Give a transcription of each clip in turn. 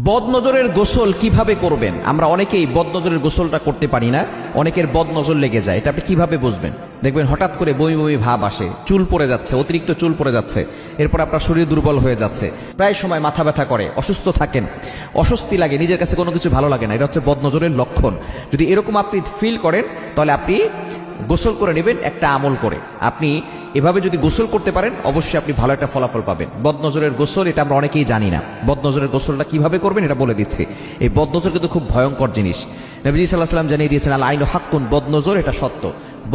বদনজরের গোসল কিভাবে করবেন? আমরা অনেকেই বদনজরের গোসলটা করতে পারি না, অনেকের বদনজর লেগে যায়। এটা আপনি কিভাবে বুঝবেন? দেখবেন হঠাৎ করে বমি বমি ভাব আসে, চুল পড়ে যাচ্ছে, অতিরিক্ত চুল পড়ে যাচ্ছে, এরপর আপনার শরীর দুর্বল হয়ে যাচ্ছে, প্রায় সময় মাথা ব্যথা করে, অসুস্থ থাকেন, অস্বস্তি লাগে, নিজের কাছে কোনো কিছু ভালো লাগে না। এটা হচ্ছে বদনজরের লক্ষণ। যদি এরকম আপনি ফিল করেন তাহলে আপনি গোসল করে নেবেন একটা আমল করে। আপনি এভাবে যদি গোসল করতে পারেন অবশ্যই আপনি ভালো একটা ফলাফল পাবেন। বদনজরের গোসল এটা আমরা অনেকেই জানি না। বদনজরের গোসলটা কিভাবে করবেন এটা বলে দিচ্ছি। এই বদনজর কিন্তু খুব ভয়ঙ্কর জিনিস। নবীজি সাল্লাল্লাহু আলাইহি ওয়াসাল্লাম জানিয়ে দিয়েছেন, আল আইনু হাক্কুন, বদনজর এটা সত্য।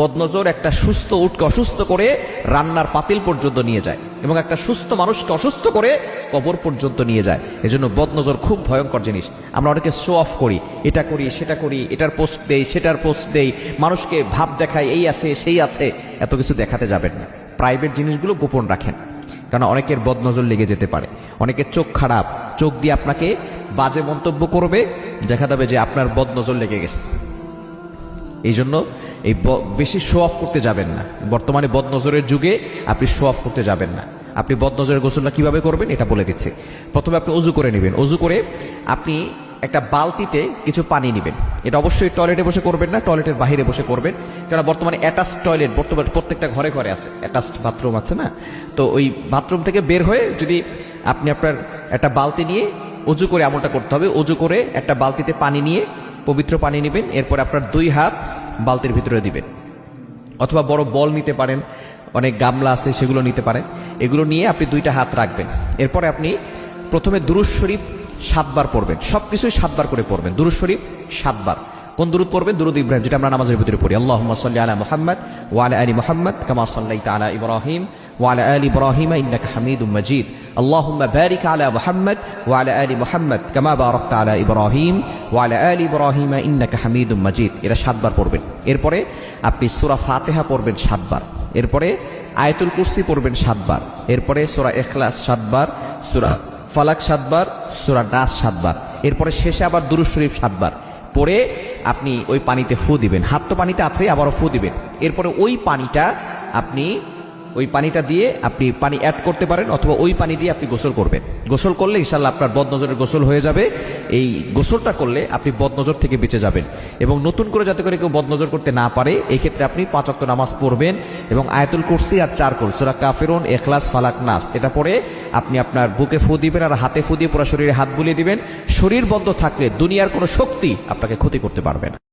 বদনজর একটা সুস্থ উটকে অসুস্থ করে রান্নার পাতিল পর্যন্ত নিয়ে যায় এবং একটা সুস্থ মানুষকে অসুস্থ করে কবর পর্যন্ত নিয়ে যায়। এজন্য বদনজর খুব ভয়ঙ্কর জিনিস। আমরা অনেকে শো অফ করি, এটা করি সেটা করি, এটার পোস্ট দেই সেটার পোস্ট দেই, মানুষকে ভাব দেখাই, এই আছে সেই আছে। এত কিছু দেখাতে যাবেন না। প্রাইভেট জিনিসগুলো গোপন রাখেন, কারণ অনেকের বদনজর লেগে যেতে পারে। অনেকের চোখ খারাপ, চোখ দিয়ে আপনাকে বাজে মন্তব্য করবে, দেখা যাবে যে আপনার বদনজর লেগে গেছে। এই জন্য এই বেশি শো অফ করতে যাবেন না। বর্তমানে বদনজরের যুগে আপনি শো অফ করতে যাবেন না। আপনি বদনজরের গোসলটা কিভাবে করবেন এটা বলে দিচ্ছি। প্রথমে আপনি অজু করে নেবেন। অজু করে আপনি একটা বালতিতে কিছু পানি নেবেন। এটা অবশ্যই টয়লেটে বসে করবেন না, টয়লেটের বাইরে বসে করবেন। কারণ বর্তমানে অ্যাটাচ টয়লেট বর্তমানে প্রত্যেকটা ঘরে ঘরে আছে, অ্যাটাচড বাথরুম আছে না? তো ওই বাথরুম থেকে বের হয়ে যদি আপনি আপনার একটা বালতি নিয়ে অজু করে আমলটা করতে হবে। অজু করে একটা বালতিতে পানি নিয়ে, পবিত্র পানি নেবেন। এরপর আপনার 2 হাত বালতির ভিতরে দিবেন, অথবা বড় বল নিতে পারেন, অনেক গামলা আছে সেগুলো নিতে পারেন। এগুলো নিয়ে আপনি 2টা হাত রাখবেন। এরপরে আপনি প্রথমে দুরূদ শরীফ 7 বার পড়বেন। সবকিছুই 7 বার করে পড়বেন। দুরূদ শরীফ 7 বার। কোন দুরূদ পড়বেন? দুরূদ ইব্রাহিম, যেটা আমরা নামাজের ভিতরে পড়ি। আল্লাহুম্মা সাল্লি আলা মুহাম্মাদ ওয়া আলা আলি মুহাম্মাদ কামা সাল্লাইতা আলা ইব্রাহিম ওয়া আলা আলি ইব্রাহিম ইন্নাকা হামিদুম মাজিদ। আল্লাহুম্মা বারিক আলা মুহাম্মাদ ওয়া আলা আলি মুহাম্মাদ কামা বারাকতা আলা ইব্রাহিম ওয়া আলা আলি ইব্রাহিম ইন্নাকা হামিদুম মাজিদ। এটা 7 বার পড়বেন। এরপরে আপনি সূরা ফাতিহা পড়বেন 7 বার। এরপরে আয়াতুল কুরসি পড়বেন 7 বার। এরপরে সূরা ইখলাস 7 বার, সূরা ফালাক 7 বার, সূরা নাস 7 বার। এরপরে শেষে আবার দুরূদ শরীফ 7 বার পড়ে আপনি ওই পানিতে ফু দিবেন। হাত তো পানিতে আছে, আবারও ফু দিবেন। এরপরে ওই পানিটা দিয়ে আপনি পানি অ্যাড করতে পারেন, অথবা ওই পানি দিয়ে আপনি গোসল করবেন। গোসল করলে ইনশাআল্লাহ আপনার বদনজরের গোসল হয়ে যাবে। এই গোসলটা করলে আপনি বদনজর থেকে বেঁচে যাবেন। এবং নতুন করে যাতে করে কেউ বদনজর করতে না পারে, এই ক্ষেত্রে আপনি 5 ওয়াক্ত নামাজ পড়বেন এবং আয়াতুল কুরসি আর 4 কুল সূরা কাফিরুন, ইখলাস, ফালাক, নাস এটা পড়ে আপনি আপনার বুকে ফু দিবেন আর হাতে ফু দিয়ে পুরো শরীরে হাত বুলিয়ে দিবেন। শরীর বন্ধ থাকলে দুনিয়ার কোনো শক্তি আপনাকে ক্ষতি করতে পারবে না।